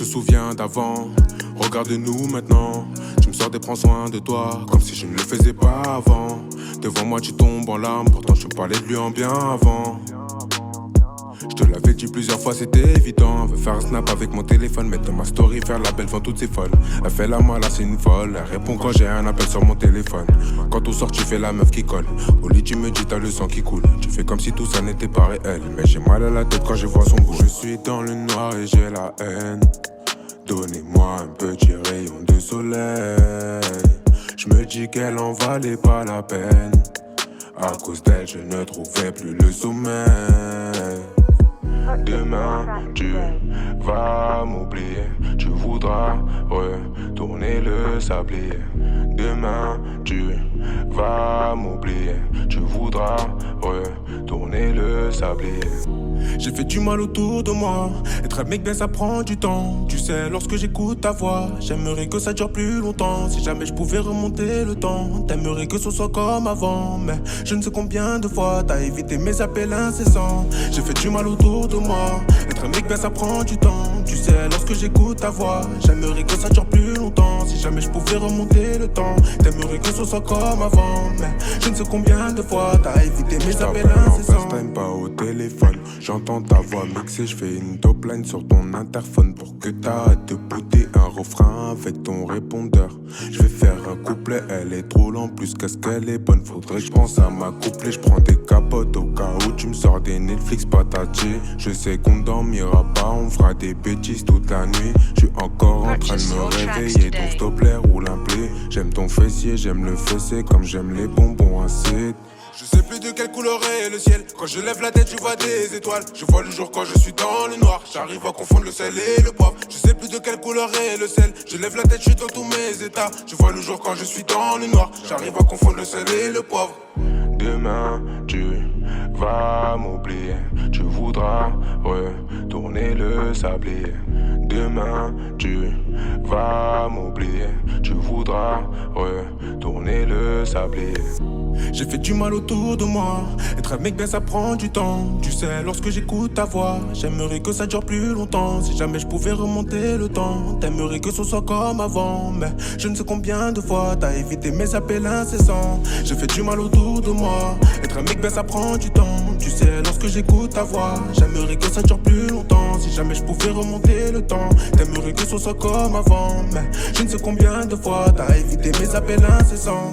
se souvient d'avant. Regarde-nous maintenant. Tu me sors et prends soin de toi, comme si je ne le faisais pas avant. Devant moi tu tombes en larmes, pourtant je parlais de lui en bien avant. Je te l'avais dit plusieurs fois, c'était évident. Elle veut faire un snap avec mon téléphone, mettre dans ma story, faire la belle devant toutes ses folles. Elle fait la malle, c'est une folle. Elle répond quand j'ai un appel sur mon téléphone. Quand on sort, tu fais la meuf qui colle. Au lit, tu me dis t'as le sang qui coule. Tu fais comme si tout ça n'était pas réel. Mais j'ai mal à la tête quand je vois son bout. Je suis dans le noir et j'ai la haine. Donnez-moi un petit rayon de soleil. Je me dis qu'elle en valait pas la peine. À cause d'elle, je ne trouvais plus le sommeil. Demain, tu vas m'oublier. Tu voudras retourner le sablier. Demain, tu vas m'oublier. Tu voudras retourner le sablier. J'ai fait du mal autour de moi. Être un mec bien ça prend du temps. Tu sais lorsque j'écoute ta voix, j'aimerais que ça dure plus longtemps. Si jamais je pouvais remonter le temps, t'aimerais que ce soit comme avant. Mais je ne sais combien de fois t'as évité mes appels incessants. J'ai fait du mal autour de moi. Être un mec bien ça prend du temps. Tu sais lorsque j'écoute ta voix, j'aimerais que ça dure plus longtemps. Si jamais je pouvais remonter le temps, t'aimerais que ce soit comme avant. Mais je ne sais combien de fois t'as évité mes appels incessants. FaceTime pas au téléphone. J'entends ta voix mixée, je fais une top line sur ton interphone pour que t'arrêtes de bouder un refrain avec ton répondeur. Je vais faire un couplet, elle est drôle en plus, qu'est-ce qu'elle est bonne. Faudrait que je pense à ma couplet, je prends des capotes au cas où tu me sors des Netflix patati. Je sais qu'on dormira pas, on fera des bêtises toute la nuit. Je suis encore en train de me réveiller, donc s'il te plaît roule un play. J'aime ton fessier, j'aime le fessé comme j'aime les bonbons acides. Je sais plus de quelle couleur est le ciel. Quand je lève la tête, je vois des étoiles. Je vois le jour quand je suis dans le noir. J'arrive à confondre le sel et le poivre. Je sais plus de quelle couleur est le sel. Je lève la tête, je suis dans tous mes états. Je vois le jour quand je suis dans le noir. J'arrive à confondre le sel et le poivre. Demain, tu vas m'oublier. Tu voudras retourner le sablier. Demain, tu vas m'oublier. Tu voudras retourner le sablier. J'ai fait du mal autour de moi. Être un mec bien ça prend du temps. Tu sais lorsque j'écoute ta voix, j'aimerais que ça dure plus longtemps. Si jamais je pouvais remonter le temps, t'aimerais que ce soit comme avant. Mais je ne sais combien de fois t'as évité mes appels incessants. J'ai fait du mal autour de moi. Être un mec bien ça prend du temps. Tu sais lorsque j'écoute ta voix, j'aimerais que ça dure plus longtemps. Si jamais je pouvais remonter le temps, t'aimerais que ce soit comme avant. Mais je ne sais combien de fois t'as évité mes appels incessants.